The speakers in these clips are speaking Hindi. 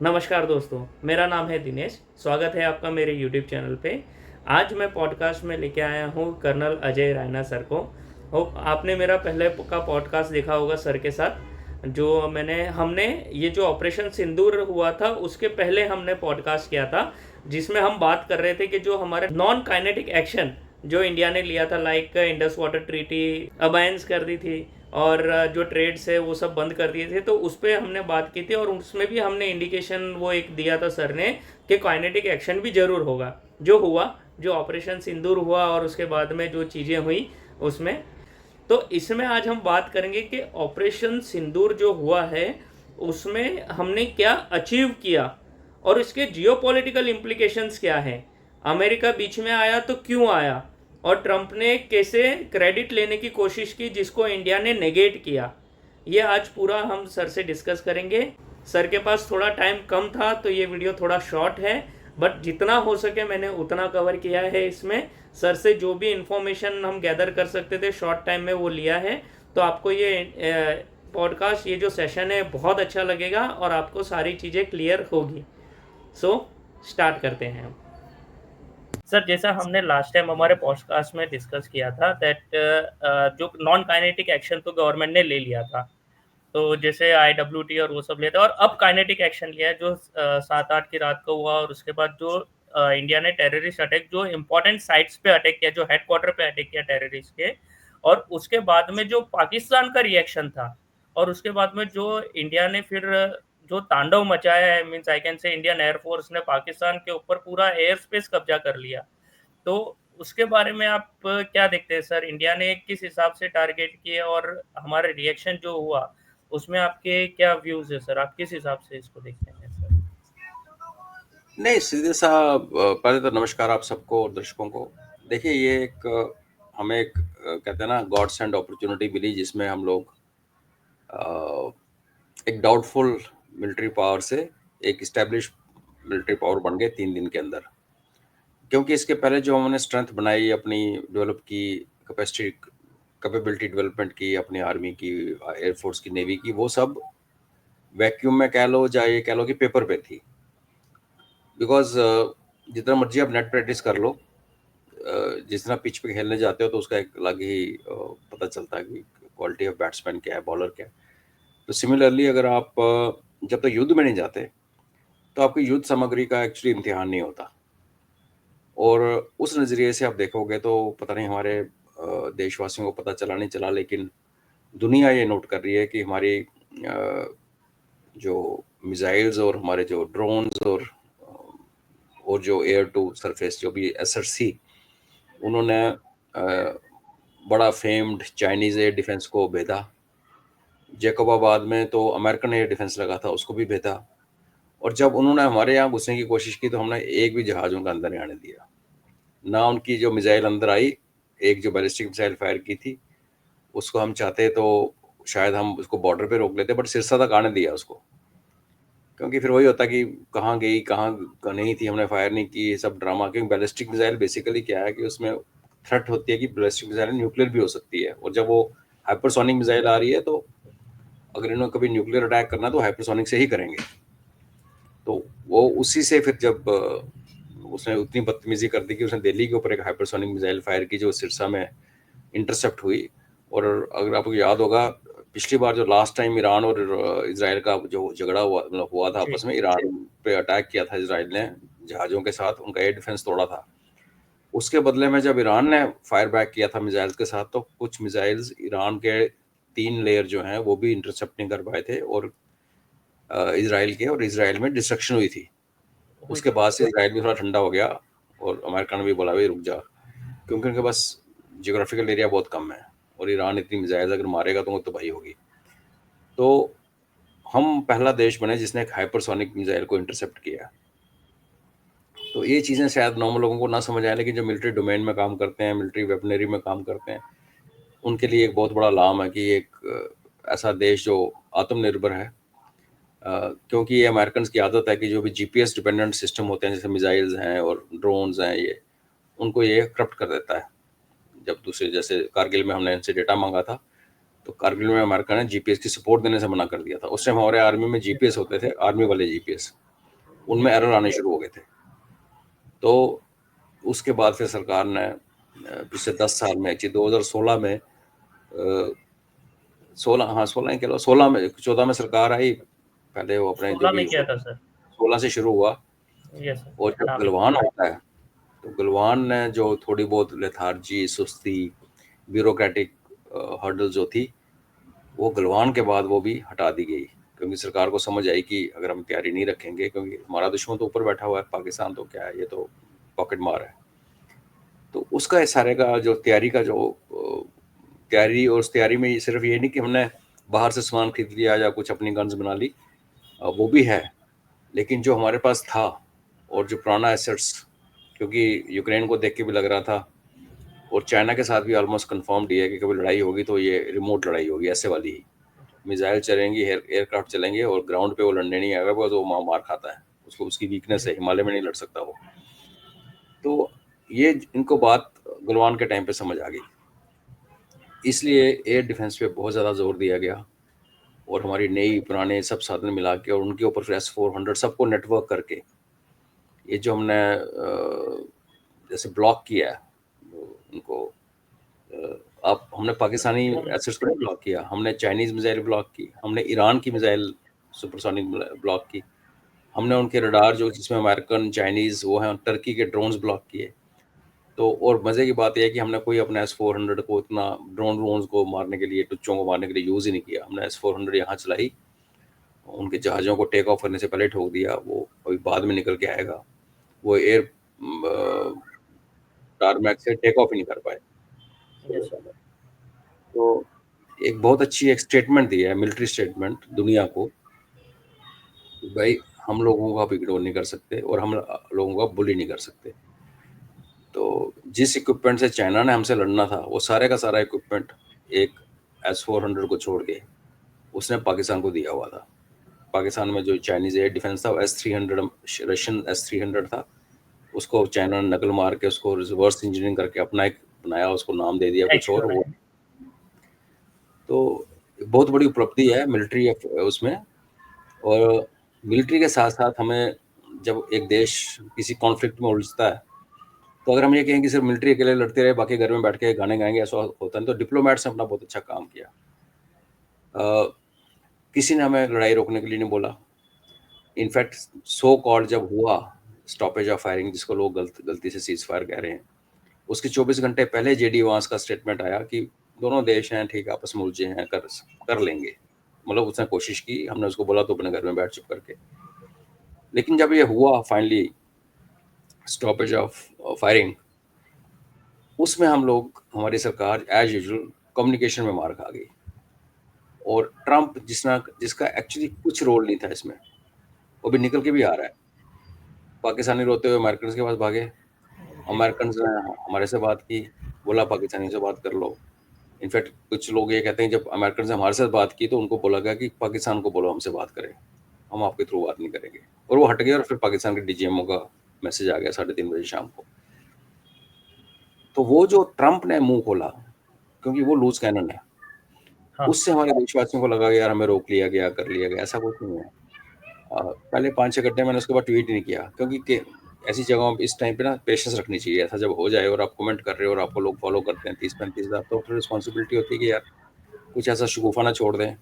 नमस्कार दोस्तों, मेरा नाम है दिनेश। स्वागत है आपका मेरे यूट्यूब चैनल पे। आज मैं पॉडकास्ट में लेके आया हूँ कर्नल अजय रैना सर को। होप आपने मेरा पहले का पॉडकास्ट देखा होगा सर के साथ। जो हमने ये जो ऑपरेशन सिंदूर हुआ था उसके पहले हमने पॉडकास्ट किया था, जिसमें हम बात कर रहे थे कि जो हमारे नॉन काइनेटिक एक्शन जो इंडिया ने लिया था, लाइक इंडस वाटर ट्रीटी अबायंस कर दी थी और जो ट्रेड्स है वो सब बंद कर दिए थे, तो उस पर हमने बात की थी और उसमें भी हमने इंडिकेशन वो एक दिया था सर ने कि काइनेटिक एक्शन भी ज़रूर होगा। जो हुआ, जो ऑपरेशन सिंदूर हुआ और उसके बाद में जो चीज़ें हुई उसमें। तो इसमें आज हम बात करेंगे कि ऑपरेशन सिंदूर जो हुआ है उसमें हमने क्या अचीव किया और इसके जियोपॉलिटिकल इम्प्लीकेशंस क्या हैं। अमेरिका बीच में आया तो क्यों आया, और ट्रंप ने कैसे क्रेडिट लेने की कोशिश की जिसको इंडिया ने नेगेट किया। ये आज पूरा हम सर से डिस्कस करेंगे। सर के पास थोड़ा टाइम कम था तो ये वीडियो थोड़ा शॉर्ट है, बट जितना हो सके मैंने उतना कवर किया है इसमें। सर से जो भी इंफॉर्मेशन हम गैदर कर सकते थे शॉर्ट टाइम में वो लिया है। तो आपको ये पॉडकास्ट, ये जो सेशन है बहुत अच्छा लगेगा और आपको सारी चीज़ें क्लियर होगी। सो स्टार्ट करते हैं हम। सर, जैसा हमने लास्ट टाइम हमारे पॉडकास्ट में डिस्कस किया था दैट जो नॉन काइनेटिक एक्शन तो गवर्नमेंट ने ले लिया था, तो जैसे IWT और वो सब लिया था, और अब काइनेटिक एक्शन लिया है जो 7-8 की रात को हुआ। और उसके बाद जो इंडिया ने टेररिस्ट अटैक, जो इम्पोर्टेंट साइट्स पे अटैक किया, जो हेडक्वार्टर पे अटैक किया टेररिस्ट के, और उसके बाद में जो पाकिस्तान का रिएक्शन था, और उसके बाद में जो इंडिया ने फिर जो तांडव मचाया है, means I can say Indian air force ने पाकिस्तान के ऊपर पूरा एयर स्पेस कब्जा कर लिया। तो उसके बारे में आप क्या देखते हैं सर? इंडिया ने किस हिसाब से टारगेट किए और हमारा रिएक्शन जो हुआ उसमें आपके क्या व्यूज है सर? आप किस हिसाब से इसको देखते हैं सर? नहीं, सीधे सा पहले तो नमस्कार आप सबको और दर्शकों को। देखिए, ये एक हमें एक कहते हैं ना, गॉड सेंड अपॉर्चुनिटी मिली जिसमें हम लोग अ, एक डाउटफुल मिलिट्री पावर से एक इस्टेब्लिश मिलिट्री पावर बन गए 3 दिन के अंदर। क्योंकि इसके पहले जो हमने स्ट्रेंथ बनाई, अपनी डेवलप की, कैपेसिटी कैपेबिलिटी डेवलपमेंट की, अपनी आर्मी की, एयरफोर्स की, नेवी की, वो सब वैक्यूम में कह लो, या ये कह लो कि पेपर पे थी। बिकॉज जितना मर्जी आप नेट प्रैक्टिस कर लो, जिस तरह पिच पे खेलने जाते हो तो उसका एक अलग ही पता चलता है कि क्वालिटी ऑफ बैट्समैन क्या है, बॉलर क्या है। तो सिमिलरली अगर आप जब तक युद्ध में नहीं जाते तो आपकी युद्ध सामग्री का एक्चुअली इम्तिहान नहीं होता। और उस नज़रिए से आप देखोगे तो पता नहीं हमारे देशवासियों को पता चला नहीं चला, लेकिन दुनिया ये नोट कर रही है कि हमारी जो मिसाइल्स और हमारे जो ड्रोन्स और जो एयर टू सरफेस जो भी SRC, उन्होंने बड़ा फेम्ड चाइनीज़ एयर डिफेंस को भेदा। जैकोबाबाद में तो अमेरिकन एयर डिफेंस लगा था, उसको भी भेदा। और जब उन्होंने हमारे यहाँ घुसने की कोशिश की तो हमने एक भी जहाज उनका अंदर नहीं आने दिया। ना उनकी जो मिसाइल अंदर आई, एक जो बैलिस्टिक मिसाइल फायर की थी उसको हम चाहते तो शायद हम उसको बॉर्डर पे रोक लेते, बट सिरसा तक आने दिया उसको। क्योंकि फिर वही होता कि कहाँ गई, कहाँ नहीं थी, हमने फायर नहीं की, ये सब ड्रामा। क्योंकि बैलिस्टिक मिसाइल बेसिकली क्या है कि उसमें थ्रेट होती है कि बैलिस्टिक मिसाइल न्यूक्लियर भी हो सकती है, और जब वो हाइपरसोनिक मिसाइल आ रही है तो अगर इन्होंने कभी न्यूक्लियर अटैक करना तो हाइपरसोनिक से ही करेंगे। तो वो उसी से फिर जब उसने उतनी बदतमीजी कर दी कि उसने दिल्ली के ऊपर एक हाइपरसोनिक मिसाइल फायर की जो सिरसा में इंटरसेप्ट हुई। और अगर आपको याद होगा, पिछली बार जो लास्ट टाइम ईरान और इसराइल का जो झगड़ा हुआ, मतलब हुआ था जी। आपस में, ईरान पे अटैक किया था इसराइल ने जहाज़ों के साथ, उनका एयर डिफेंस तोड़ा था। उसके बदले में जब ईरान ने फायर बैक किया था मिसाइल्स के साथ, तो कुछ मिसाइल्स ईरान के 3 लेयर जो हैं वो भी इंटरसेप्ट नहीं कर पाए थे, और इसराइल के, और इसराइल में डिस्ट्रक्शन हुई थी। हुई उसके थी। बाद से इसराइल भी थोड़ा ठंडा हो गया, और अमेरिका ने भी बोला भाई रुक जा, क्योंकि उनके पास जियोग्राफिकल एरिया बहुत कम है, और ईरान इतनी मिसाइल अगर मारेगा तो वो तबाही होगी। तो हम पहला देश बने जिसने एक हाइपरसोनिक मिसाइल को इंटरसेप्ट किया। तो ये चीज़ें शायद नॉर्मल लोगों को ना समझ आए, लेकिन जो मिलिट्री डोमेन में काम करते हैं, मिलिट्री वेपनरी में काम करते हैं, उनके लिए एक बहुत बड़ा लाम है कि एक ऐसा देश जो आत्मनिर्भर है। क्योंकि ये अमेरिकन की आदत है कि जो भी GPS डिपेंडेंट सिस्टम होते हैं, जैसे मिसाइल्स हैं और ड्रोन्स हैं, ये उनको ये करप्ट कर देता है। जब दूसरे, जैसे कारगिल में हमने इनसे डेटा मांगा था, तो कारगिल में अमेरिका ने GPS की सपोर्ट देने से मना कर दिया था। उस टाइम हमारे आर्मी में GPS होते थे, आर्मी वाले GPS। उनमें एरर आने शुरू हो गए थे। तो उसके बाद फिर सरकार ने पिछले 10 साल में, 2016 में 16, हाँ 16 ही कह लो, 16 में 14 में सरकार आई, पहले वो अपने जो 16 भी में किया था सर। 16 से शुरू हुआ। यस सर, और जब नाम है। गलवान होता है, तो गलवान ने जो थोड़ी बहुत लेथार्जी, सुस्ती, ब्यूरोक्रेटिक हर्डल जो थी, वो गलवान के बाद वो भी हटा दी गई, क्योंकि सरकार को समझ आई कि अगर हम तैयारी नहीं रखेंगे, क्योंकि हमारा दुश्मन तो ऊपर बैठा हुआ है, पाकिस्तान तो क्या है, ये तो पॉकेट मार है। तो उसका इस सारे का जो तैयारी का जो तैयारी, और उस तैयारी में सिर्फ ये नहीं कि हमने बाहर से सामान खरीद लिया या कुछ अपनी गन्स बना ली, वो भी है, लेकिन जो हमारे पास था और जो पुराना एसेट्स, क्योंकि यूक्रेन को देख के भी लग रहा था, और चाइना के साथ भी ऑलमोस्ट कंफर्म है कि कभी लड़ाई होगी तो ये रिमोट लड़ाई होगी, ऐसे वाली ही, मिसाइल चलेंगी, एयरक्राफ्ट चलेंगे, और ग्राउंड पे वो लड़ने नहीं आएगा, वो तो मार खाता है, उसको उसकी वीकनेस है, हिमालय में नहीं लड़ सकता वो। तो ये इनको बात गलवान के टाइम पे समझ आ गई, इसलिए एयर डिफेंस पे बहुत ज़्यादा जोर दिया गया, और हमारी नई पुराने सब साधन मिला के, और उनके ऊपर फिर S-400 सबको नेटवर्क करके, ये जो हमने जैसे ब्लॉक किया है उनको, आप हमने पाकिस्तानी एसेट्स को नहीं ब्लॉक किया, हमने चाइनीज़ मिसाइल ब्लॉक की, हमने ईरान की मिसाइल सुपरसोनिक ब्लॉक की, हमने उनके रडार जो जिसमें अमेरिकन, चाइनीज़ वो हैं, टर्की के ड्रोन्स ब्लॉक किए। तो और मज़े की बात यह है कि हमने कोई अपना S-400 को इतना ड्रोन्स को मारने के लिए, टुच्चों को मारने के लिए यूज़ ही नहीं किया। हमने S-400 यहाँ चलाई, उनके जहाज़ों को टेक ऑफ करने से पहले ठोक दिया, वो अभी बाद में निकल के आएगा। वो एयर टारमैक से टेक ऑफ ही नहीं कर पाए। Yes sir. तो एक बहुत अच्छी एक स्टेटमेंट दी है, मिलिट्री स्टेटमेंट दुनिया को, कि भाई हम लोगों का आप इग्नोर नहीं कर सकते, और हम लोगों का बुली नहीं कर सकते। तो जिस इक्विपमेंट से चाइना ने हमसे लड़ना था, वो सारे का सारा इक्विपमेंट एक S-400 को छोड़ के उसने पाकिस्तान को दिया हुआ था। पाकिस्तान में जो चाइनीज़ एयर डिफेंस था, वो S-300, रशियन S-300 था, उसको चाइना ने नकल मार के, उसको रिवर्स इंजीनियरिंग करके अपना एक बनाया, उसको नाम दे दिया कुछ और। वो तो बहुत बड़ी उपलब्धि है मिलिट्री उसमें। और मिलिट्री के साथ साथ हमें, जब एक देश किसी कॉन्फ्लिक्ट में उलझता है, तो अगर हम ये कहें कि सिर्फ मिलिट्री अकेले लड़ते रहे, बाकी घर में बैठ के गाने गाएंगे, ऐसा होता नहीं। तो डिप्लोमेट्स ने अपना बहुत अच्छा काम किया। किसी ने हमें लड़ाई रोकने के लिए नहीं बोला। इनफैक्ट सो कॉल्ड जब हुआ स्टॉपेज ऑफ फायरिंग, जिसको लोग गलती से सीज फायर कह रहे हैं, उसके 24 घंटे पहले JD वांस का स्टेटमेंट आया कि दोनों देश हैं ठीक, आपस में उलझे हैं, कर लेंगे। मतलब उसने कोशिश की, हमने उसको बोला तो अपने घर में बैठ चुप करके। लेकिन जब ये हुआ फाइनली स्टॉपेज ऑफ फायरिंग, उसमें हम लोग, हमारी सरकार एज यूजुअल कम्युनिकेशन में मार खा गई। और ट्रंप जिसका एक्चुअली कुछ रोल नहीं था इसमें, वो भी निकल के भी आ रहा है। पाकिस्तानी रोते हुए अमेरिकन के पास भागे, अमेरिकन ने हमारे से बात की, बोला पाकिस्तानी से बात कर लो। इनफैक्ट कुछ लोग ये कहते हैं जब अमेरिकन से हमारे साथ बात की, तो उनको बोला गया कि पाकिस्तान को बोलो हमसे बात करें, हम आपके थ्रू बात नहीं करेंगे। और वो हट गए, और फिर पाकिस्तान के DGMO का मैसेज आ गया 3:30 बजे शाम को। तो वो जो ट्रंप ने मुंह खोला, क्योंकि वो लूज कैनन है, हाँ उससे हमारे देशवासियों को लगा कि यार हमें रोक लिया गया, कर लिया गया। ऐसा कुछ नहीं है। पहले 5-6 घंटे मैंने उसके बाद ट्वीट नहीं किया, क्योंकि ऐसी जगहों पे इस टाइम पे ना पेशेंस रखनी चाहिए। ऐसा जब हो जाए और आप कमेंट कर रहे हो और आपको लोग फॉलो करते हैं 30-35 हज़ार, तो फिर रिस्पॉन्सिबिलिटी होती है कि यार कुछ ऐसा शगुफा ना छोड़ दें।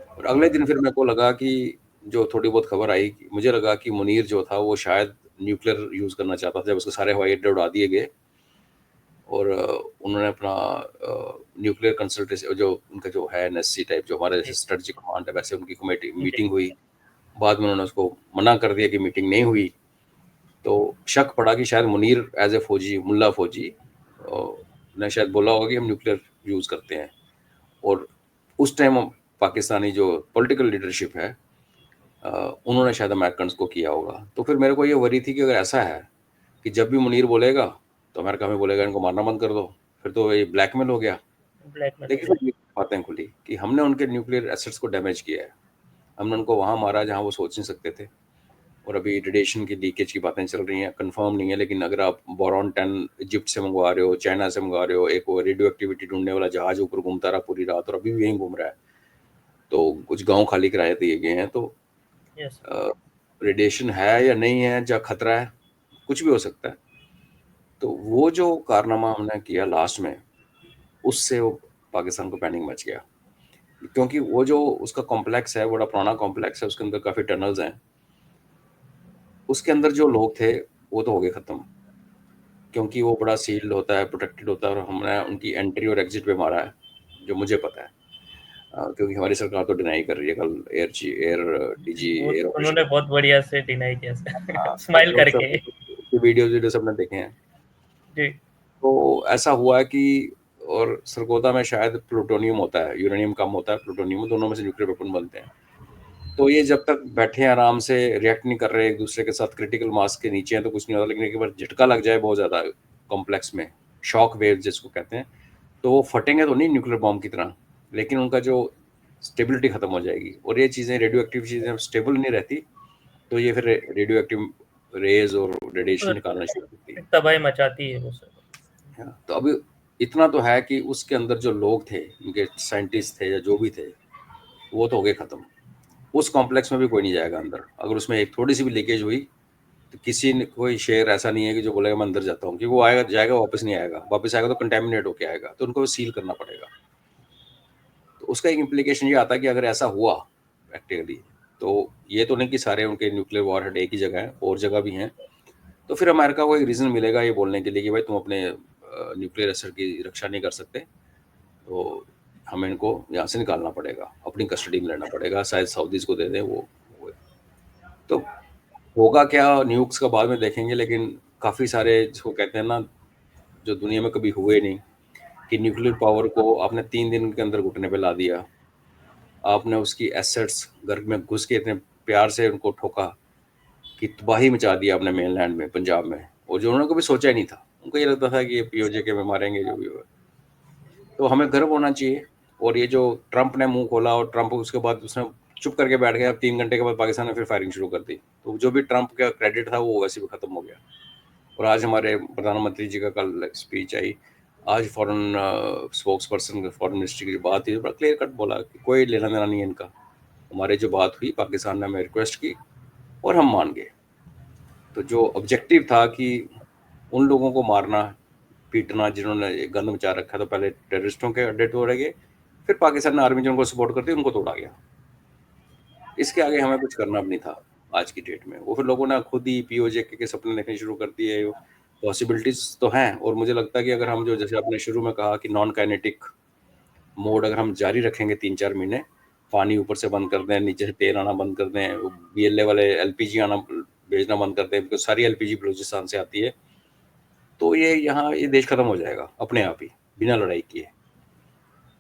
और अगले दिन फिर मेरे को लगा कि जो थोड़ी बहुत खबर आई, मुझे लगा कि मुनीर जो था वो शायद न्यूक्लियर यूज़ करना चाहता था, जब उसके सारे हवाई अड्डे उड़ा दिए गए, और उन्होंने अपना न्यूक्लियर कंसल्टेशन जो उनका जो है NSC टाइप, जो हमारे जैसे जी स्ट्रेटजिक कमांड है, वैसे उनकी कमेटी जी। मीटिंग हुई। बाद में उन्होंने उसको मना कर दिया कि मीटिंग नहीं हुई। तो शक पड़ा कि शायद मुनीर एज ए फौजी, मुल्ला फौजी, ने शायद बोला होगा कि हम न्यूक्लियर यूज़ करते हैं। और उस टाइम पाकिस्तानी जो पॉलिटिकल लीडरशिप है, उन्होंने शायद अमेरिकन को किया होगा। तो फिर मेरे को ये वरी थी कि अगर ऐसा है कि जब भी मुनीर बोलेगा तो अमेरिका में बोलेगा इनको मारना बंद कर दो, फिर तो ये ब्लैकमेल हो गया। ब्लैकमेल हो लेकिन गया। फिर ये बातें खुली कि हमने उनके न्यूक्लियर एसेट्स को डैमेज किया है, हमने उनको वहाँ मारा जहाँ वो सोच नहीं सकते थे। और अभी रेडिएशन की लीकेज की बातें चल रही हैं, कंफर्म नहीं है, लेकिन अगर आप बोरॉन 10 इजिप्ट से मंगवा रहे हो, चाइना से मंगवा रहे हो, एक वो रेडियो एक्टिविटी ढूंढने वाला जहाज ऊपर घूमता रहा पूरी रात और अभी भी यहीं घूम रहा है, तो कुछ गांव खाली कराए दिए गए हैं। तो यस। रेडिएशन है या नहीं है, या खतरा है, कुछ भी हो सकता है। तो वो जो कारनामा हमने किया लास्ट में, उससे वो पाकिस्तान को पैनिक मच गया, क्योंकि वो जो उसका कॉम्प्लेक्स है, बड़ा पुराना कॉम्प्लेक्स है, उसके अंदर काफ़ी टनल्स हैं, उसके अंदर जो लोग थे वो तो हो गए ख़त्म, क्योंकि वो बड़ा सील्ड होता है, प्रोटेक्टेड होता है, और हमने उनकी एंट्री और एग्जिट पे मारा है, जो मुझे पता है। क्योंकि हमारी सरकार तो डिनाई कर रही है, कल एयर डीजी वो एयर उन्होंने ऑपरेशन। बहुत बढ़िया से डिनाई किया हाँ, सर स्माइल मैंने वो करके। सब वीडियो सबने देखे हैं। जी। तो ऐसा हुआ है कि, और सरगोदा में शायद प्लूटोनियम होता है, यूरेनियम कम होता है, प्लूटोनियम, दोनों में से न्यूक्लियर वेपन बनते हैं। तो ये जब तक बैठे हैं आराम से, रिएक्ट नहीं कर रहे एक दूसरे के साथ, क्रिटिकल मास के नीचे हैं, तो कुछ नहीं होता, लेकिन एक बार झटका लग जाए बहुत ज़्यादा कॉम्प्लेक्स में, शॉक वेव जिसको कहते हैं, तो वो फटेंगे तो नहीं न्यूक्लियर बॉम्ब की तरह, लेकिन उनका जो स्टेबिलिटी खत्म हो जाएगी, और ये चीज़ें, रेडियो एक्टिव चीज़ें स्टेबल नहीं रहती, तो ये फिर रेडियो एक्टिव रेज और रेडिएशन निकालना शुरू करती है। तबाही मचाती है वो सर। तो अभी इतना तो है कि उसके अंदर जो लोग थे, उनके साइंटिस्ट थे या जो भी थे, वो तो हो गए खत्म। उस कॉम्प्लेक्स में भी कोई नहीं जाएगा अंदर, अगर उसमें एक थोड़ी सी भी लीकेज हुई, तो किसी ने, कोई शेर ऐसा नहीं है कि जो बोलेगा मैं अंदर जाता हूँ, क्योंकि वो आएगा जाएगा, वापस नहीं आएगा, वापस आएगा तो कंटेमिनेट होके आएगा, तो उनको सील करना पड़ेगा। तो उसका एक इम्प्लीकेशन ये आता है कि अगर ऐसा हुआ प्रैक्टिकली, तो ये तो नहीं कि सारे उनके न्यूक्लियर वॉर हेड एक ही जगह है, और जगह भी हैं, तो फिर अमेरिका को एक रीज़न मिलेगा ये बोलने के लिए कि भाई तुम अपने न्यूक्लियर असर की रक्षा नहीं कर सकते, तो हमें इनको यहाँ से निकालना पड़ेगा, अपनी कस्टडी में लेना पड़ेगा, शायद सऊदीज़ को दे दें वो। तो होगा क्या, न्यूक्स का बाद में देखेंगे, लेकिन काफ़ी सारे जिसको कहते हैं ना, जो दुनिया में कभी हुए नहीं, कि न्यूक्लियर पावर को आपने 3 दिन के अंदर घुटने पे ला दिया, आपने उसकी एसेट्स घर में घुस के इतने प्यार से उनको ठोका कि तबाही मचा दी आपने मेनलैंड में, पंजाब में, और जो उन्होंने कभी सोचा ही नहीं था, उनको ये लगता था कि ये पीओजे के में मारेंगे जो भी होगा। तो हमें गर्व होना चाहिए। और ये जो ट्रंप ने मुंह खोला, और ट्रंप उसके बाद उसने चुप करके बैठ गया, अब 3 घंटे के बाद पाकिस्तान ने फिर फायरिंग शुरू कर दी, तो जो भी ट्रंप का क्रेडिट था वो वैसे भी खत्म हो गया। और आज हमारे प्रधानमंत्री जी का कल स्पीच आई, आज foreign spokes person, foreign ministry की जो बात थी, बड़ा क्लियर कट बोला कि कोई लेना देना नहीं है इनका, हमारे जो बात हुई, पाकिस्तान ने हमें रिक्वेस्ट की और हम मान गए। तो जो ऑब्जेक्टिव था कि उन लोगों को मारना, पीटना जिन्होंने ये गंद मचा रखा, तो पहले टेररिस्टों के अड्डे तोड़े गए, फिर पाकिस्तान आर्मी जिनको सपोर्ट करती उनको तोड़ा गया। इसके आगे हमें कुछ करना भी नहीं था आज की डेट में। वो फिर लोगों ने खुद ही पीओजे के सपने देखने शुरू कर दिए। पॉसिबिलिटीज तो हैं, और मुझे लगता है कि अगर हम, जो जैसे आपने शुरू में कहा कि नॉन काइनेटिक मोड अगर हम जारी रखेंगे 3-4 महीने, पानी ऊपर से बंद कर दें, नीचे से तेल आना बंद कर दें, बीएलए वाले एलपीजी आना भेजना बंद कर दें, बिकॉज सारी एलपीजी बलूचिस्तान से आती है, तो ये यहाँ ये देश खत्म हो जाएगा अपने आप ही, बिना लड़ाई किए।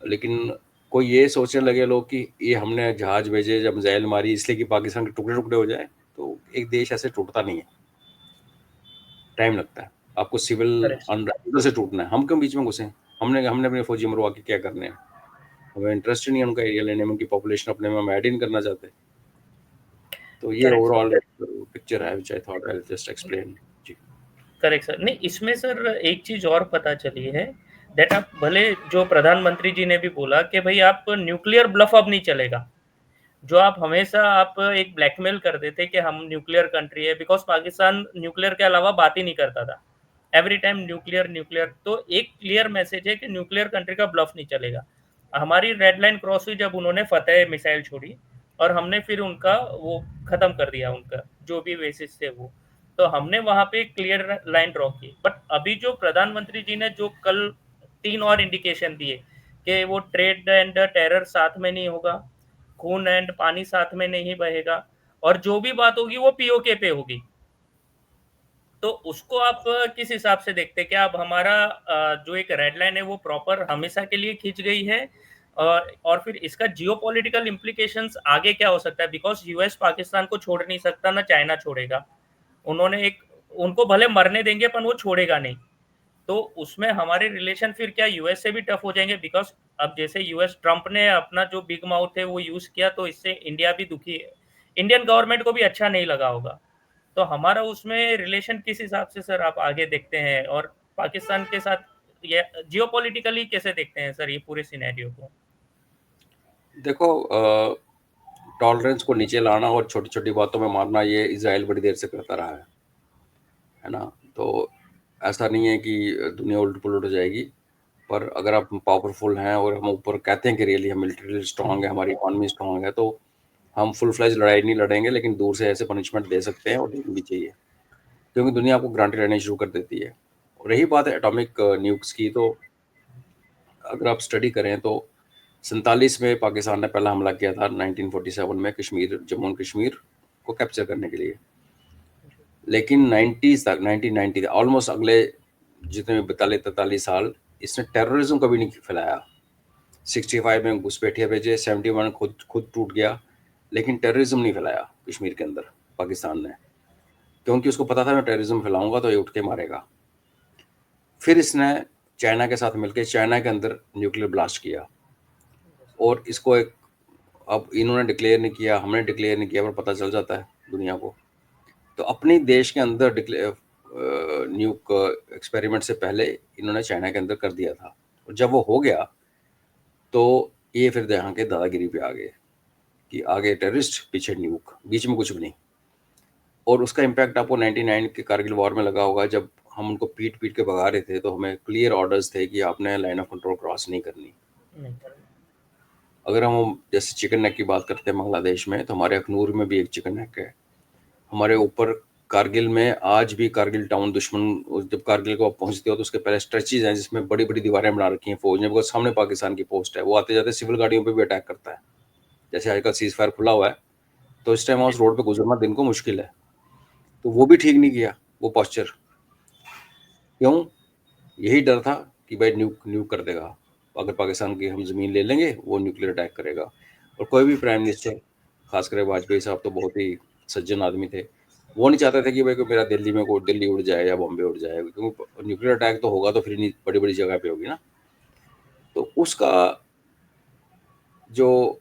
लेकिन कोई ये सोचने लगे लोग कि ये हमने जहाज भेजे, जब मिसाइल मारी इसलिए कि पाकिस्तान के टुकड़े टुकड़े हो जाए, तो एक देश ऐसे टूटता नहीं है, टाइम लगता है। आपको सिविल करेक्ट। अंदर से टूटना है, हम क्यों बीच में घुसे? हमने हमने अपने फौजी मरवा के क्या करने हैं? हमें इंटरेस्ट ही नहीं है उनका एरिया लेने में, उनकी पॉपुलेशन अपने में हम ऐड इन करना चाहते। तो ये करेक्ट सर। ओवरऑल पिक्चर है which I thought I will just explain. जी। Correct sir. नहीं, इसमें सर एक चीज़ और पता चली है दैट आप भले जो प्रधानमंत्री जी ने भी बोला कि भई आप न्यूक्लियर ब्लफ अब नहीं चलेगा। जो आप हमेशा आप एक ब्लैकमेल कर देते कि हम न्यूक्लियर कंट्री है, बिकॉज़ पाकिस्तान न्यूक्लियर के अलावा बात ही नहीं करता था। एवरी टाइम न्यूक्लियर, न्यूक्लियर, तो एक क्लियर मैसेज है कि न्यूक्लियर कंट्री का ब्लफ नहीं चलेगा। हमारी रेड लाइन क्रॉस हुई जब उन्होंने फतेह मिसाइल छोड़ी और हमने फिर उनका वो खत्म कर दिया, उनका जो भी बेसिस थे वो। तो हमने वहाँ पे क्लियर लाइन ड्रॉ की। बट अभी जो प्रधानमंत्री जी ने जो कल 3 और इंडिकेशन दिए कि वो ट्रेड एंड टेरर साथ में नहीं होगा, खून एंड पानी साथ में नहीं बहेगा, और जो भी बात होगी वो पीओके पे होगी। तो उसको आप किस हिसाब से देखते हैं? क्या अब हमारा जो एक रेड लाइन है वो प्रॉपर हमेशा के लिए खींच गई है? और फिर इसका जियोपॉलिटिकल इम्प्लीकेशंस आगे क्या हो सकता है? बिकॉज़ यूएस पाकिस्तान को छोड़ नहीं सकता, ना चाइना छोड़ेगा। उन्होंने एक उनको भले मरने देंगे पर वो छोड़ेगा नहीं। तो उसमें हमारे रिलेशन फिर क्या यूएस से भी टफ हो जाएँगे? बिकॉज़ अब जैसे यूएस ट्रम्प ने अपना जो बिग माउथ है वो यूज़ किया, तो इससे इंडिया भी दुखी है। इंडियन गवर्नमेंट को भी अच्छा नहीं लगा होगा। तो हमारा उसमें रिलेशन किस हिसाब से सर आप आगे देखते हैं? और पाकिस्तान के साथ ये जियोपॉलिटिकली कैसे देखते हैं सर ये पूरे सिनेरियो को? देखो, टॉलरेंस को नीचे लाना और छोटी-छोटी बातों में मारना, ये इज़राइल बड़ी देर से करता रहा है ना? तो ऐसा नहीं है कि दुनिया उलट-पुलट हो जाएगी, पर अगर आप पावरफुल हैं और हम ऊपर कहते हैं कि रियली हम मिलिटरी स्ट्रांग है, हमारी इकोनॉमी स्ट्रांग है, तो हम फुल फ्लेज लड़ाई नहीं लड़ेंगे, लेकिन दूर से ऐसे पनिशमेंट दे सकते हैं और देनी भी चाहिए, क्योंकि दुनिया आपको ग्रांटेड रहनी शुरू कर देती है। और रही बात है एटॉमिक न्यूक्स की, तो अगर आप स्टडी करें तो 47 में पाकिस्तान ने पहला हमला किया था 1947 में कश्मीर, जम्मू एंड कश्मीर को कैप्चर करने के लिए। लेकिन 90s तक, 1990 ऑलमोस्ट अगले जितने भी 42-43 साल इसने टेररिज्म कभी नहीं फैलाया। 65 में घुसपैठिया भेजे, 71 खुद टूट गया, लेकिन टेररिज्म नहीं फैलाया कश्मीर के अंदर पाकिस्तान ने, क्योंकि उसको पता था मैं टेररिज्म फैलाऊंगा तो ये उठ के मारेगा। फिर इसने चाइना के साथ मिलकर चाइना के अंदर न्यूक्लियर ब्लास्ट किया, और इसको एक, अब इन्होंने डिक्लेयर नहीं किया, हमने डिक्लेयर नहीं किया, पर पता चल जाता है दुनिया को। तो अपने देश के अंदर न्यूक एक्सपेरिमेंट से पहले इन्होंने चाइना के अंदर कर दिया था, और जब वो हो गया तो ये फिर यहाँ के दादागिरी पे आ गए कि आगे टेररिस्ट पीछे न्यूक, बीच में कुछ भी नहीं। और उसका इम्पैक्ट आपको 99 के कारगिल वॉर में लगा होगा, जब हम उनको पीट पीट के भगा रहे थे, तो हमें क्लियर ऑर्डर्स थे कि आपने लाइन ऑफ कंट्रोल क्रॉस नहीं करनी। अगर हम जैसे चिकन नेक की बात करते हैं बांग्लादेश में, तो हमारे अखनूर में भी एक चिकन नेक है। हमारे ऊपर कारगिल में आज भी कारगिल टाउन, दुश्मन जब कारगिल को आप पहुंचते हो तो उसके पहले स्ट्रेचेज हैं जिसमें बड़ी बड़ी दीवारें बना रखी हैं फौज ने, बिकॉज सामने पाकिस्तान की पोस्ट है। वो आते जाते सिविल गाड़ियों पे भी अटैक करता है। जैसे आजकल सीज फायर खुला हुआ है, तो इस टाइम उस रोड पे गुजरना दिन को मुश्किल है, तो वो भी ठीक नहीं किया वो पोस्चर। क्यों? यही डर था कि भाई न्यूक कर देगा, अगर पाकिस्तान की हम ज़मीन ले लेंगे वो न्यूक्लियर अटैक करेगा। और कोई भी प्राइम मिनिस्टर, खासकर वाजपेयी साहब तो बहुत ही सज्जन आदमी थे, वो नहीं चाहते थे कि भाई मेरा दिल्ली में कोई दिल्ली उड़ जाए या बॉम्बे उड़ जाए, क्योंकि न्यूक्लियर अटैक तो होगा तो फिर नहीं बड़ी बड़ी जगह पे होगी ना। तो उसका जो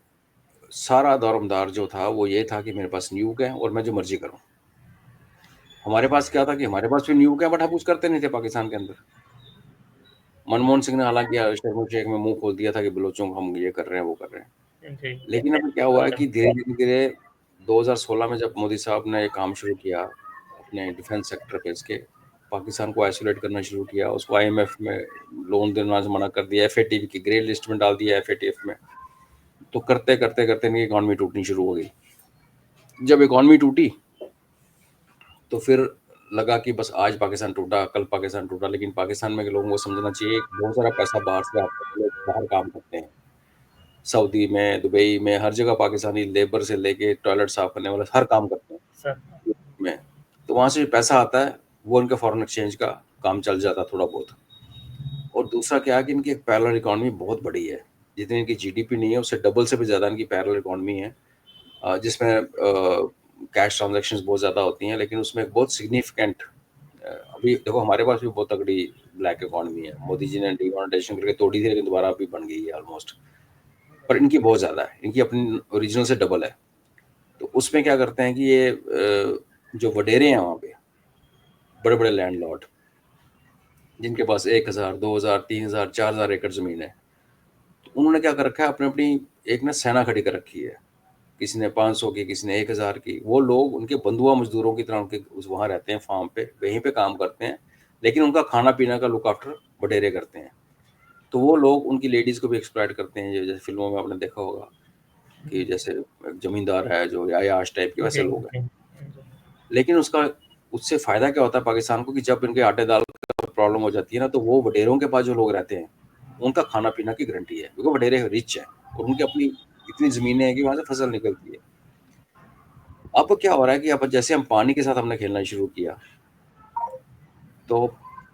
सारा दौरमदार जो था वो ये था कि मेरे पास न्यूक है और मैं जो मर्जी करूं। हमारे पास क्या था कि हमारे पास भी न्यूक है, बट हम कुछ करते नहीं थे पाकिस्तान के अंदर। मनमोहन सिंह ने हालांकि शर्म शेख में मुंह खोल दिया था कि बलोचों को हम ये कर रहे हैं वो कर रहे हैं, जी। लेकिन अभी क्या हुआ है कि धीरे धीरे 2016 में जब मोदी साहब ने ये काम शुरू किया अपने डिफेंस सेक्टर पे, इसके पाकिस्तान को आइसोलेट करना शुरू किया, उसको आईएमएफ में लोन देना से मना कर दिया, एफएटीएफ की ग्रे लिस्ट में डाल दिया एफएटीएफ में, तो करते करते करते इनकी इकॉनमी टूटनी शुरू हो गई। जब इकॉनमी टूटी तो फिर लगा कि बस आज पाकिस्तान टूटा, कल पाकिस्तान टूटा, लेकिन पाकिस्तान में के लोगों को समझना चाहिए कि बहुत सारा पैसा बाहर से आता है, लोग बाहर काम करते हैं, सऊदी में, दुबई में, हर जगह पाकिस्तानी लेबर से लेके टॉयलेट साफ करने वाले हर काम करते हैं सर। में। तो वहाँ से जो पैसा आता है वो उनके फॉरेन एक्सचेंज का काम चल जाता है थोड़ा बहुत। और दूसरा क्या है कि इनकी एक पैरेलल इकॉनमी बहुत बड़ी है, जितनी इनकी जीडीपी नहीं है उससे डबल से भी ज़्यादा इनकी पैरेलल इकॉनमी है, जिसमें कैश ट्रांजैक्शंस बहुत ज़्यादा होती हैं, लेकिन उसमें एक बहुत सिग्निफिकेंट, अभी देखो हमारे पास भी बहुत तगड़ी ब्लैक इकॉनमी है, मोदी जी ने डिमोनेटाइजेशन करके तोड़ी थी लेकिन दोबारा अभी बन गई है ऑलमोस्ट, पर इनकी बहुत ज़्यादा है, इनकी अपनी ओरिजिनल से डबल है। तो उसमें क्या करते हैं कि ये जो वडेरे हैं वहाँ पे, बड़े बड़े लैंडलॉर्ड जिनके पास 1000, 2000, 3000, 4000 एकड़ ज़मीन है, तो उन्होंने क्या कर रखा है, अपनी अपनी एक ना सेना खड़ी कर रखी है, किसी ने 500 की, किसी ने 1000 की। वो लोग उनके बंधुआ मजदूरों की तरह उनके वहाँ रहते हैं, फार्म पे वहीं पे काम करते हैं, लेकिन उनका खाना पीना का लुक आफ्टर वडेरे करते हैं। तो वो लोग उनकी लेडीज़ को भी एक्सप्लॉइट करते हैं, जैसे फिल्मों में आपने देखा होगा कि जैसे एक जमींदार है जो यायाश टाइप के वैसे जी, लोग हैं। जी। लेकिन उससे फ़ायदा क्या होता है पाकिस्तान को कि जब इनके आटे दाल का प्रॉब्लम हो जाती है ना, तो वो वडेरों के पास जो लोग रहते हैं उनका खाना पीना की गारंटी है, क्योंकि वडेरे रिच है और उनकी अपनी इतनी ज़मीनें हैं कि वहाँ से फसल निकलती है। अब क्या हो रहा है कि अब जैसे हम पानी के साथ हमने खेलना शुरू किया, तो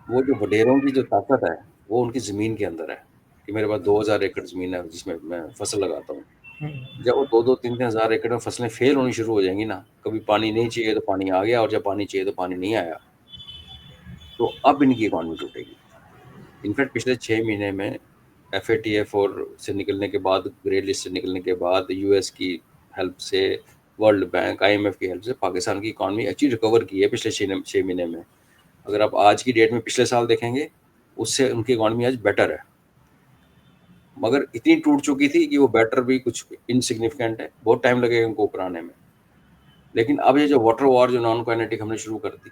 वो जो वडेरों की जो ताकत है वो उनकी ज़मीन के अंदर है, कि मेरे पास 2000 एकड़ ज़मीन है जिसमें मैं फसल लगाता हूँ। जब वो 2-2, 3-3 हज़ार एकड़ में फसलें फेल होनी शुरू हो जाएंगी ना, कभी पानी नहीं चाहिए तो पानी आ गया, और जब पानी चाहिए तो पानी नहीं आया, तो अब इनकी इकॉनमी टूटेगी। इनफैक्ट पिछले 6 महीने में एफएटीएफ और से निकलने के बाद, ग्रे लिस्ट से निकलने के बाद, यूएस की हेल्प से, वर्ल्ड बैंक, आईएमएफ की हेल्प से पाकिस्तान की इकॉनमी अच्छी रिकवर की है पिछले 6 महीने में। अगर आप आज की डेट में पिछले साल देखेंगे, उससे उनकी इकॉनमी आज बेटर है। मगर इतनी टूट चुकी थी कि वो बैटर भी कुछ इनसिग्निफिकेंट है, बहुत टाइम लगेगा इनको ऊपर आने में। लेकिन अब ये जो वाटर वॉर जो नॉन काइनेटिक हमने शुरू कर दी,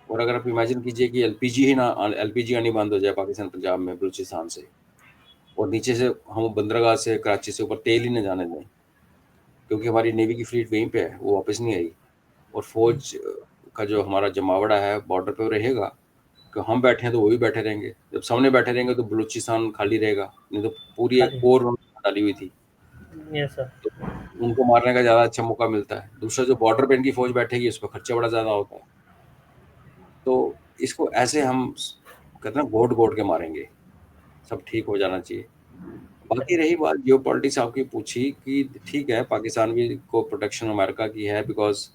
और अगर आप इमेजिन कीजिए कि एलपीजी आनी बंद हो जाए पाकिस्तान पंजाब में बलूचिस्तान से, और नीचे से हम बंदरगाह से कराची से ऊपर तेल ही न जाने दें, क्योंकि हमारी नेवी की फ्लीट वहीं पे है, वो वापस नहीं आई, और फौज का जो हमारा जमावड़ा है बॉर्डर पे वो रहेगा, कि हम बैठे हैं तो वो भी बैठे रहेंगे, जब सामने बैठे रहेंगे तो बलूचिस्तान खाली रहेगा, नहीं तो पूरी एक खाली। कोर उन्होंने डाली हुई थी, यस सर। तो उनको मारने का ज़्यादा अच्छा मौका मिलता है। दूसरा जो बॉर्डर पे इनकी फौज बैठेगी उस पर खर्चा बड़ा ज़्यादा होता है। तो इसको ऐसे हम कहते हैं घोट घोट के मारेंगे, सब ठीक हो जाना चाहिए। बाकी रही बात जियोपॉलिटिक्स आपकी पूछी, कि ठीक है पाकिस्तान भी को प्रोटेक्शन अमेरिका की है, बिकॉज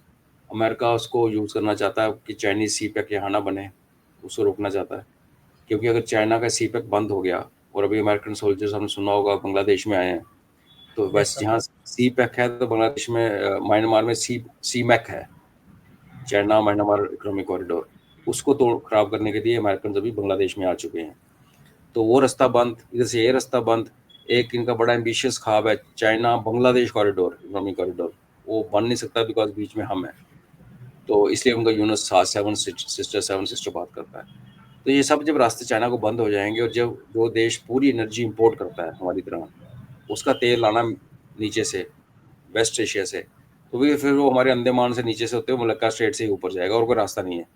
अमेरिका उसको यूज़ करना चाहता है कि चाइनीज सी पैक यहाँ ना बने, उसको रोकना चाहता है। क्योंकि अगर चाइना का सी पैक बंद हो गया, और अभी अमेरिकन सोल्जर्स हमने सुना होगा बांग्लादेश में आए हैं, तो यस वैसे सर। जहाँ सी पैक है तो बांग्लादेश में म्यांमार में सी मैक है, चाइना म्यांमार इकोनॉमिक कॉरिडोर, उसको तोड़ खराब करने के लिए अमेरिकन अभी बांग्लादेश में आ चुके हैं। तो वो रास्ता बंद, इधर से ये रास्ता बंद। एक इनका बड़ा एम्बिशियस ख्वाब है China Bangladesh corridor, economic corridor, वो बन नहीं सकता बिकॉज बीच में हम हैं। तो इसलिए उनका यूनस सेवन सिस्टर बात करता है। तो ये सब जब रास्ते चाइना को बंद हो जाएंगे, और जब जो देश पूरी एनर्जी इंपोर्ट करता है हमारी तरह, उसका तेल लाना नीचे से, वेस्ट एशिया से, तो फिर वो हमारे अंडमान से नीचे से होते हुए मलक्का स्ट्रेट से ही ऊपर जाएगा, और कोई रास्ता नहीं है।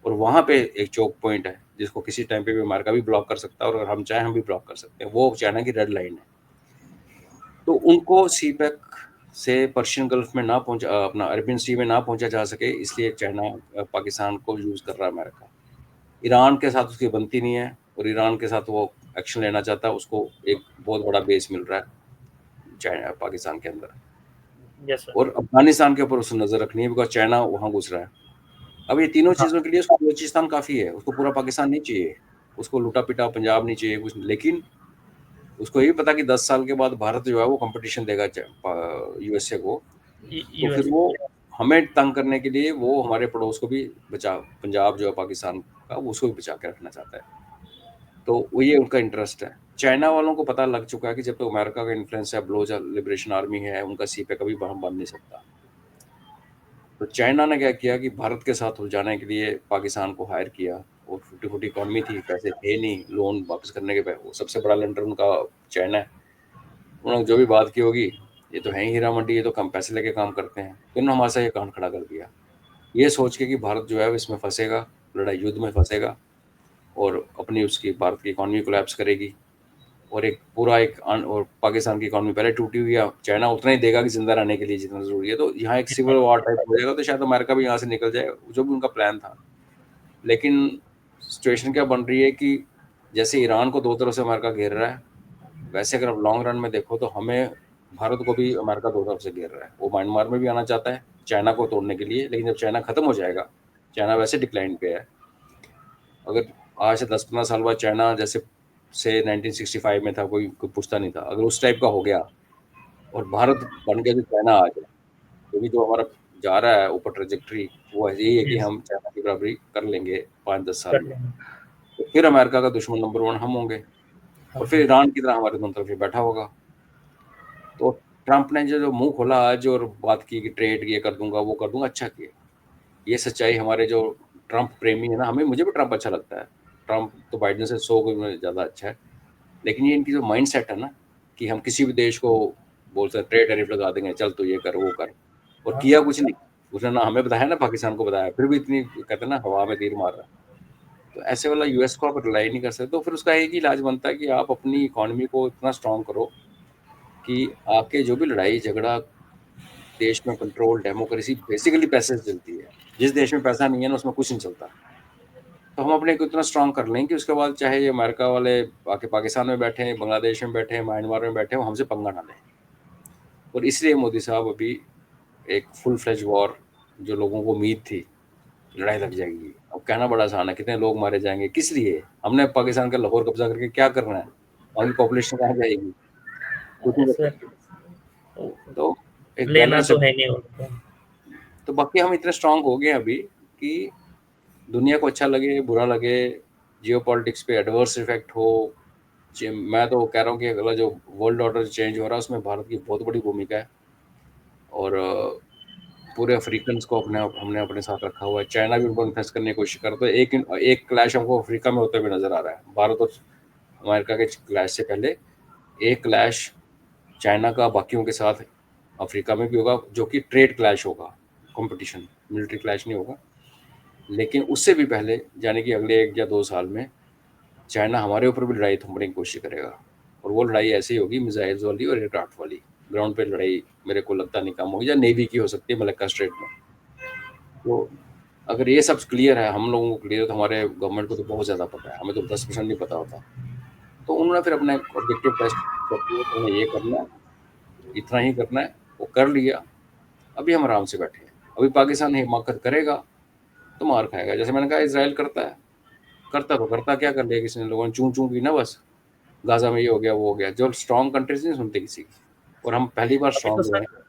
और वहाँ पे एक चौक पॉइंट है जिसको किसी टाइम पे भी अमेरिका भी ब्लॉक कर सकता है, और अगर हम चाहें हम भी ब्लॉक कर सकते हैं, वो चाइना की रेड लाइन है। तो उनको सी पैक से पर्शियन गल्फ में ना पहुंचा, अपना अरेबियन सी में ना पहुंचा जा सके, इसलिए चाइना पाकिस्तान को यूज़ कर रहा है अमेरिका। ईरान के साथ उसकी बनती नहीं है, और ईरान के साथ वो एक्शन लेना चाहता है, उसको एक बहुत बड़ा बेस मिल रहा है चाइना पाकिस्तान के अंदर। Yes sir. और अफगानिस्तान के ऊपर उसको नज़र रखनी है, बिकॉज चाइना वहाँ घुस रहा है। अब ये तीनों हाँ। चीज़ों के लिए उसको बलूचिस्तान काफ़ी है, उसको पूरा पाकिस्तान नहीं चाहिए, उसको लूटा पिटा पंजाब नहीं चाहिए कुछ। लेकिन उसको ये भी पता कि 10 साल के बाद भारत जो है वो कंपटीशन देगा यूएसए को, तो फिर यूएस। वो हमें तंग करने के लिए वो हमारे पड़ोस को भी बचा, पंजाब जो है पाकिस्तान का, वो उसको भी बचा के रखना चाहता है। तो वो ये उनका इंटरेस्ट है। चाइना वालों को पता लग चुका है कि जब तक अमेरिका का इन्फ्लुएंस है, बलोच लिबरेशन आर्मी है, उनका सी पे कभी बन नहीं सकता। तो चाइना ने क्या किया कि भारत के साथ उलझाने के लिए पाकिस्तान को हायर किया, और फूटी फूटी इकॉनमी थी, पैसे थे नहीं, लोन वापस करने के वो सबसे बड़ा लेंडर उनका चाइना है। उन्होंने जो भी बात की होगी, ये तो है ही हीरा मंडी, ये तो कम पैसे लेके काम करते हैं, तो इन्होंने हमारे साथ ये कान खड़ा कर दिया, ये सोच के कि भारत जो है वो इसमें फंसेगा, लड़ाई युद्ध में फंसेगा, और अपनी उसकी भारत की इकॉनमी कोलैप्स करेगी, और एक पूरा और पाकिस्तान की इकॉनमी पहले टूटी हुई है, चाइना उतना ही देगा कि जिंदा रहने के लिए जितना जरूरी है, तो यहाँ एक सिविल वॉर टाइप हो जाएगा, तो शायद अमेरिका भी यहाँ से निकल जाए, जो भी उनका प्लान था। लेकिन सिचुएशन क्या बन रही है कि जैसे ईरान को दो तरफ से अमेरिका घेर रहा है, वैसे अगर आप लॉन्ग रन में देखो तो हमें, भारत को भी अमेरिका दो तरफ से घेर रहा है। वो म्यांमार में भी आना चाहता है चाइना को तोड़ने के लिए, लेकिन जब चाइना खत्म हो जाएगा, चाइना वैसे डिक्लाइन पे है, अगर आज से 10-15 साल बाद चाइना जैसे से 1965 में था, कोई पूछता नहीं था, अगर उस टाइप का हो गया और भारत बन गया जो चाइना आ जाए, क्योंकि जो हमारा जा रहा है ऊपर ट्रेजेक्ट्री, वो यही है कि यस। हम चाइना की बराबरी कर लेंगे 5-10 साल कर में, लेंगे। तो फिर अमेरिका का दुश्मन नंबर 1 हम होंगे, और हम फिर ईरान की तरह हमारे दोनों तरफ ये बैठा होगा। तो ट्रंप ने जो जो मुंह खोला आज और बात की कि ट्रेड ये कर दूंगा वो कर दूंगा, अच्छा किया। ये सच्चाई हमारे जो ट्रंप प्रेमी है ना, हमें मुझे भी ट्रंप अच्छा लगता है, ट्रंप तो बाइडेन से 100 गुना ज़्यादा अच्छा है। लेकिन ये इनकी जो माइंड सेट है ना, कि हम किसी भी देश को बोलते हैं ट्रेड टैरिफ लगा देंगे, चल तो ये कर वो कर, और हाँ। किया कुछ नहीं। उसने ना हमें बताया ना पाकिस्तान को बताया, फिर भी इतनी कहते हैं ना हवा में तीर मार रहा है। तो ऐसे वाला यूएस को आप रिलाई नहीं कर सकते, तो फिर उसका एक ही इलाज बनता है कि आप अपनी इकोनॉमी को इतना स्ट्रांग करो कि आके जो भी लड़ाई झगड़ा देश में, कंट्रोल डेमोक्रेसी बेसिकली पैसे से चलती है। जिस देश में पैसा नहीं है ना, उसमें कुछ नहीं चलता। तो हम अपने को इतना स्ट्रांग कर लें कि उसके बाद चाहे ये अमेरिका वाले आके पाकिस्तान में बैठे, बांग्लादेश में बैठे, म्यांमार में बैठे, वो हमसे पंगा ना लें। और इसलिए मोदी साहब अभी एक फुल फ्लेज वॉर, जो लोगों को उम्मीद थी लड़ाई लग जाएगी, अब कहना बड़ा आसान है, कितने लोग मारे जाएंगे, किस लिए, हमने पाकिस्तान का लाहौर कब्जा करके क्या करना है, वहाँ की पॉपुलेशन कहाँ जाएगी, कुछ नहीं कर ऐसे सकते। तो एक लेना बैलेंस। तो है नहीं उनको। तो बाकी हम इतने स्ट्रांग हो गए अभी कि दुनिया को अच्छा लगे बुरा लगे, जियो पॉलिटिक्स पे एडवर्स इफेक्ट हो, मैं तो कह रहा हूँ कि अगला जो वर्ल्ड ऑर्डर चेंज हो रहा है उसमें भारत की बहुत बड़ी भूमिका है। और पूरे अफ्रीकन को हमने अपने साथ रखा हुआ है। चाइना भी उनको इन्फ्लुएंस करने की कोशिश कर रहा है। तो एक एक क्लैश हमको अफ्रीका में होते हुए नजर आ रहा है। भारत और अमेरिका के क्लैश से पहले एक क्लैश चाइना का बाकियों के साथ अफ्रीका में भी होगा, जो कि ट्रेड क्लैश होगा, कंपटीशन, मिलिट्री क्लैश नहीं होगा। लेकिन उससे भी पहले, यानी कि अगले 1 या 2 साल में, चाइना हमारे ऊपर भी लड़ाई थोपने की कोशिश करेगा। और वो लड़ाई ऐसी होगी, मिसाइल्स वाली और एयरक्राफ्ट वाली। ग्राउंड पे लड़ाई मेरे को लगता नहीं कम होगी, या नेवी की हो सकती है मलक्का स्ट्रेट में। तो अगर ये सब क्लियर है, हम लोगों को क्लियर है, तो हमारे गवर्नमेंट को तो बहुत ज़्यादा पता है, हमें तो 10% नहीं पता होता। तो उन्होंने फिर अपना एक ऑब्जेक्टिव टेस्ट सेट किया कि उन्हें ये करना है, इतना ही करना है, वो कर लिया। अभी हम आराम से बैठे हैं। अभी पाकिस्तान हिमाकत करेगा तो मार खाएगा। जैसे मैंने कहा, इसराइल करता है, करता तो करता क्या कर लिया किसी ने, लोगों ने चूं चूं की ना बस। गाजा में ये हो गया, वो हो गया। जो स्ट्रॉन्ग कंट्रीज नहीं सुनते किसी की, और हम पहली बार अभी तो स्ट्रॉन्ग हुए सर हैं।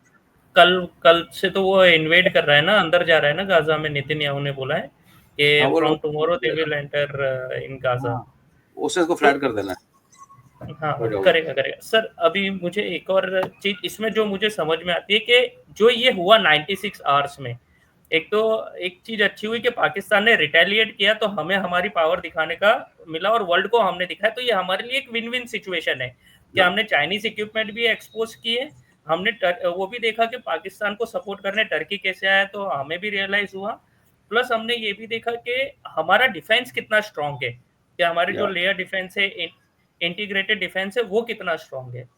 कल कल से तो वो इन्वेड कर रहा है ना, अंदर जा रहा है ना गाजा में। नेतन्याहू ने बोला है हाँ, कि वो फ्रॉम लोग tomorrow they will enter in Gaza. हाँ, उससे इसको तो फ्लैट कर देना है, हाँ, हो जाओ। करेगा करेगा सर। अभी मुझे एक और चीज इसमें जो मुझे समझ में आती है कि जो ये हुआ 96 आवर्स में, एक तो एक चीज अच्छी हुई कि पाकिस्तान ने रिटेलिएट किया तो हमें हमारी पावर दिखाने का मिला और वर्ल्ड को हमने दिखाया। तो ये हमारे लिए एक विन विन सिचुएशन है कि हमने चाइनीज इक्विपमेंट भी एक्सपोज किए, हमने वो भी देखा कि पाकिस्तान को सपोर्ट करने टर्की कैसे आया, तो हमें भी रियलाइज हुआ। प्लस हमने ये भी देखा कि हमारा डिफेंस कितना स्ट्रांग है, कि हमारी जो या लेयर डिफेंस है, इंटीग्रेटेड डिफेंस है, वो कितना स्ट्रांग है।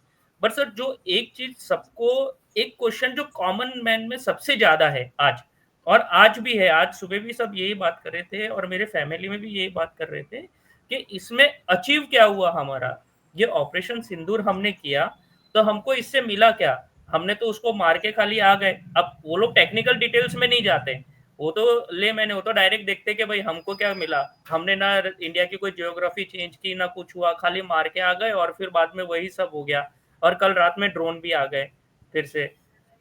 बट सर जो एक चीज सबको, एक क्वेश्चन जो कॉमन मैन में सबसे ज्यादा है आज, और आज भी है, आज सुबह भी सब यही बात कर रहे थे और मेरे फैमिली में भी यही बात कर रहे थे कि इसमें अचीव क्या हुआ हमारा। ये ऑपरेशन सिंदूर हमने किया तो हमको इससे मिला क्या। हमने तो उसको मार के खाली आ गए। अब वो लोग टेक्निकल डिटेल्स में नहीं जाते, वो तो वो तो डायरेक्ट देखते कि भाई हमको क्या मिला। हमने ना इंडिया की कोई जियोग्राफी चेंज की, ना कुछ हुआ, खाली मार के आ गए और फिर बाद में वही सब हो गया। और कल रात में ड्रोन भी आ गए फिर से।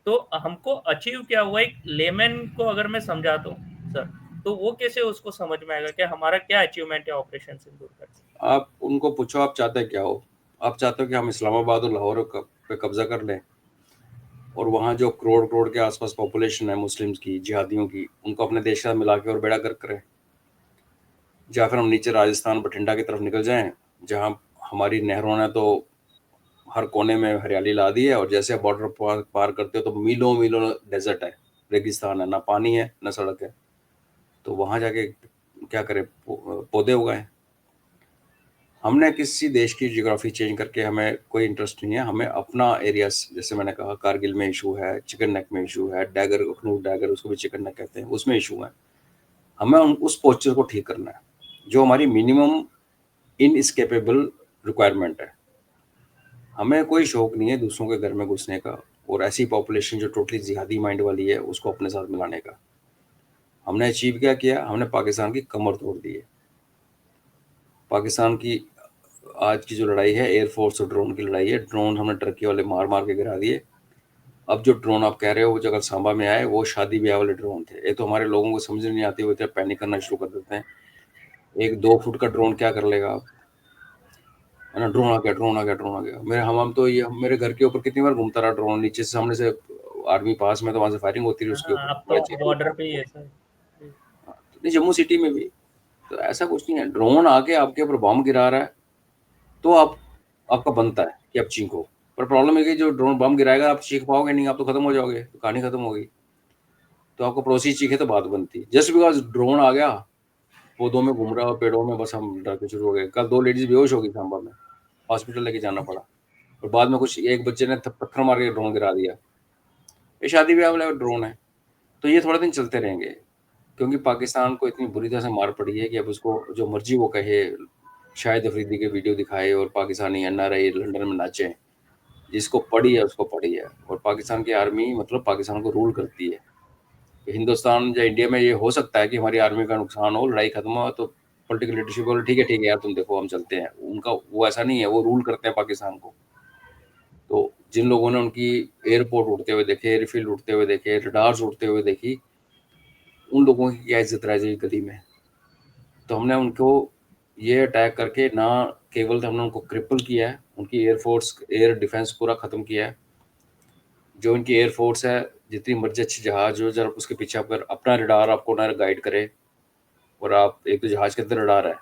तो हमको अचीव क्या हुआ, एक लेमैन को अगर मैं समझा दूं सर, तो वो कैसे उसको समझ में आएगा कि हमारा क्या अचीवमेंट है ऑपरेशन सिंदूर करके। आप उनको पूछो, आप चाहते क्या हो? आप चाहते हो कि हम इस्लामाबाद और लाहौर पे कब्जा कर लें, और वहाँ जो करोड़ करोड़ के आसपास पॉपुलेशन है मुस्लिम्स की, जिहादियों की, उनको अपने देश के साथ मिला के और बेड़ा गर्क करें? या फिर हम नीचे राजस्थान बठिंडा की तरफ निकल जाएं, जहाँ हमारी नहरों ने तो हर कोने में हरियाली ला दी है, और जैसे आप बॉर्डर पार करते हो तो मीलों मीलों डेजर्ट है, रेगिस्तान है, ना पानी है ना सड़क है। तो वहाँ जाके क्या करें? पौधे उगाएं। हमने किसी देश की जियोग्राफी चेंज करके हमें कोई इंटरेस्ट नहीं है। हमें अपना एरिया, जैसे मैंने कहा, कारगिल में इशू है, चिकन नेक में इशू है, डैगर, अखनूर डैगर, उसको भी चिकन नेक कहते हैं, उसमें इशू है। हमें उस पोस्चर को ठीक करना है जो हमारी मिनिमम इनस्केपेबल रिक्वायरमेंट है। हमें कोई शौक नहीं है दूसरों के घर में घुसने का, और ऐसी पॉपुलेशन जो टोटली जिहादी माइंड वाली है उसको अपने साथ मिलाने का। हमने अचीव क्या किया? हमने पाकिस्तान की कमर तोड़ दी है। पाकिस्तान की आज की जो लड़ाई है, एयरफोर्स और ड्रोन की लड़ाई है। ड्रोन हमने टर्की वाले मार मार के गिरा दिए। अब जो ड्रोन आप कह रहे हो वो जगह सांबा में आए, वो शादी ब्याह वाले ड्रोन थे। ये तो हमारे लोगों को समझ नहीं आती, वो इतना पैनिक करना शुरू कर देते हैं। एक 2 फुट का ड्रोन क्या कर लेगा आप? है ना, ड्रोन आ गया, ड्रोन आ गया, ड्रोन आ गया। हम तो ये मेरे घर के ऊपर कितनी बार घूमता रहा ड्रोन, नीचे से, सामने से आर्मी पास में, तो वहां से फायरिंग होती रही उसके हाँ, ऊपर, आप बड़े तो चेहरे बॉर्डर दिखा पे ही के। है सर। हाँ, नहीं, जम्मू सिटी में भी तो ऐसा कुछ नहीं है। ड्रोन आके आपके ऊपर बम गिरा रहा है तो आपका बनता है कि आप चीखो। पर प्रॉब्लम है कि जो ड्रोन बम गिराएगा आप चीख पाओगे नहीं, आप तो खत्म हो जाओगे, तो कहानी खत्म हो गई। तो आपको पड़ोसी चीखे तो बात बनती। जस्ट बिकॉज ड्रोन आ गया, पौधों में घूम रहा हो, पेड़ों में, बस हम डर के शुरू हो गए। कल 2 लेडीज बेहोश हो गई सांबा में, हॉस्पिटल लेके जाना पड़ा। और बाद में कुछ एक बच्चे ने पत्थर मार के ड्रोन गिरा दिया। ये शादी ब्याह वाला ड्रोन है। तो ये थोड़े दिन चलते रहेंगे, क्योंकि पाकिस्तान को इतनी बुरी तरह से मार पड़ी है कि अब उसको जो मर्जी वो कहे, शाहिद अफरीदी के वीडियो दिखाए और पाकिस्तानी एनआरआई लंदन में नाचे। जिसको पड़ी है उसको पड़ी है। और पाकिस्तान की आर्मी मतलब पाकिस्तान को रूल करती है। हिंदुस्तान या इंडिया में ये हो सकता है कि हमारी आर्मी का नुकसान हो, लड़ाई खत्म हो, तो पॉलिटिकल लीडरशिप बोले ठीक है यार, तुम देखो हम चलते हैं। उनका वो ऐसा नहीं है, वो रूल करते हैं पाकिस्तान को। तो जिन लोगों ने उनकी एयरपोर्ट उड़ते हुए देखे, एयरफील्ड उड़ते हुए देखे, रडार्स उड़ते हुए देखी, उन लोगों की क्या इज्जत रह जाएगी गली में? तो हमने उनको ये अटैक करके ना केवल हमने उनको क्रिपल किया है, उनकी एयरफोर्स एयर डिफेंस पूरा ख़त्म किया है। जो इनकी एयरफोर्स है, जितनी मर्जी अच्छी जहाज हो, जब उसके पीछे अगर अपना रडार आपको ना गाइड करे, और आप एक तो जहाज के अंदर रडार है,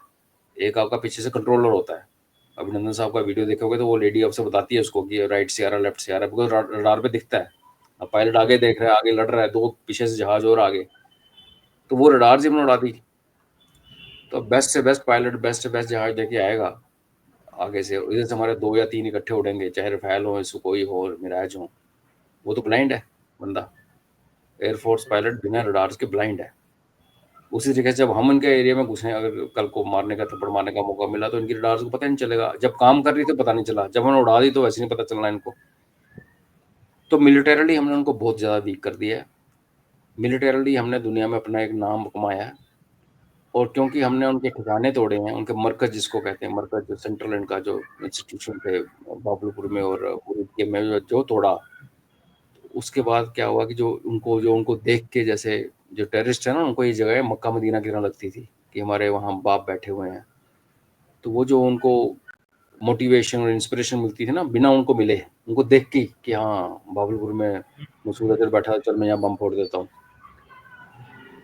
एक आपका पीछे से कंट्रोलर होता है। अभिनंदन साहब का वीडियो देखोगे तो वो लेडी आपसे बताती है उसको कि राइट से आ रहा, लेफ्ट से आ रहा है, बिकॉज रडार पे दिखता है। अब पायलट आगे देख रहा है, आगे लड़ रहा है, दो पीछे से जहाज और आगे, तो वो रडार से हमने उड़ा दी। तो बेस्ट से बेस्ट पायलट, बेस्ट से बेस्ट जहाज लेके आएगा आगे से, इधर से हमारे 2 या 3 इकट्ठे उड़ेंगे, चाहे रफेल हो, सुकोई हो, मिराज हो। वो तो ब्लाइंड है बंदा, एयरफोर्स पायलट बिना रडार के ब्लाइंड है। उसी तरीके से जब हम इनके एरिया में घुसे, अगर कल को मारने का, थप्पड़ मारने का मौका मिला, तो इनकी रडार को पता नहीं चलेगा। जब काम कर रही थी पता नहीं चला, जब उन्होंने उड़ा दी तो वैसे नहीं पता चलना इनको। तो मिलिटरली हमने उनको बहुत ज़्यादा वीक कर दिया है। मिलिटरली हमने दुनिया में अपना एक नाम कमाया है, और क्योंकि हमने उनके ठिकाने तोड़े हैं, उनके मरकज़ जिसको कहते हैं, मरकज़ जो सेंट्रल इनका जो इंस्टीट्यूशन थे बाबलपुर में और उड़ीद में जो तोड़ा, उसके बाद क्या हुआ कि जो उनको देख के, जैसे जो टेररिस्ट है ना, उनको ये जगह मक्का मदीना की तरह लगती थी कि हमारे वहाँ बाप बैठे हुए हैं। तो वो जो उनको मोटिवेशन और इंस्पिरेशन मिलती थी ना, बिना उनको मिले, उनको देख के कि हाँ बाबलपुर में मसूद अजहर बैठा है, चल मैं यहाँ बम फोड़ देता हूँ।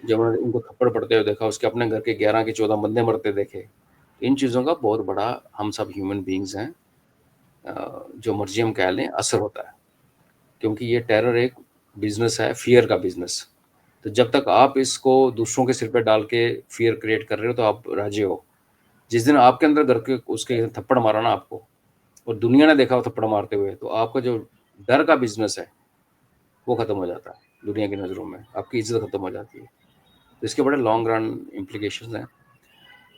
जब उन्होंने उनको थप्पड़ पड़ते हुए देखा, उसके अपने घर के 11 के 14 बंदे मरते देखे, इन चीज़ों का बहुत बड़ा, हम सब ह्यूमन बींग्स हैं, जो मर्जी हम कह लें, असर होता है। क्योंकि ये टेरर एक बिजनेस है, फियर का बिजनेस। तो जब तक आप इसको दूसरों के सिर पे डाल के फियर क्रिएट कर रहे हो, तो आप राजे हो। जिस दिन आपके अंदर घर के उसके थप्पड़ मारा ना आपको, और दुनिया ने देखा वो थप्पड़ मारते हुए, तो आपका जो डर का बिजनेस है वो खत्म हो जाता है। दुनिया की नज़रों में आपकी इज्जत खत्म हो जाती है। तो इसके बड़े लॉन्ग रन इम्प्लीकेशंस हैं।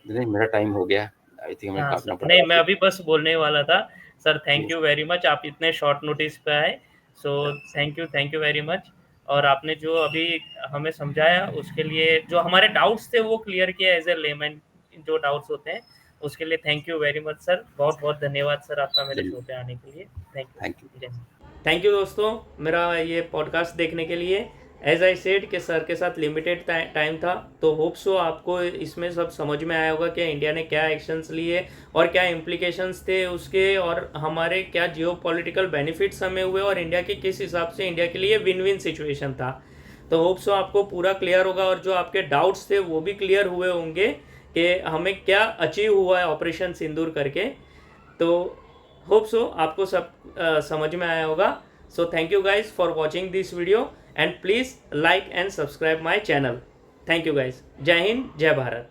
नहीं, मेरा टाइम हो गया, आई थिंक हमें हाँ सर, काटना नहीं पड़ेगा। मैं अभी बस बोलने वाला था sir, thank please. You very much, आप इतने शॉर्ट नोटिस पे आए। So thank you very much. और आपने जो अभी हमें समझाया उसके लिए, जो हमारे डाउट्स थे वो क्लियर किया एज ए लेमैन, जो डाउट्स होते हैं उसके लिए thank you very much sir, बहुत बहुत धन्यवाद सर आपका मेरे शो पे आने के लिए। Thank thank you. यू, जय हिंद। थैंक यू दोस्तों, मेरा ये पॉडकास्ट देखने के लिए। एज आई सेड कि सर के साथ लिमिटेड टाइम था, तो होप सो आपको इसमें सब समझ में आया होगा कि इंडिया ने क्या एक्शंस लिए और क्या इम्प्लीकेशंस थे उसके, और हमारे क्या जियो पॉलिटिकल बेनिफिट्स हमें हुए, और इंडिया के किस हिसाब से इंडिया के लिए विन विन सिचुएशन था। तो होप सो आपको पूरा क्लियर होगा, और जो आपके डाउट्स थे वो भी क्लियर हुए होंगे कि हमें क्या अचीव हुआ है ऑपरेशन सिंदूर करके। तो होप सो आपको सब समझ में आया होगा। So thank you guys for watching this video, and please like and subscribe my channel. Thank you guys, जय हिंद, जय भारत।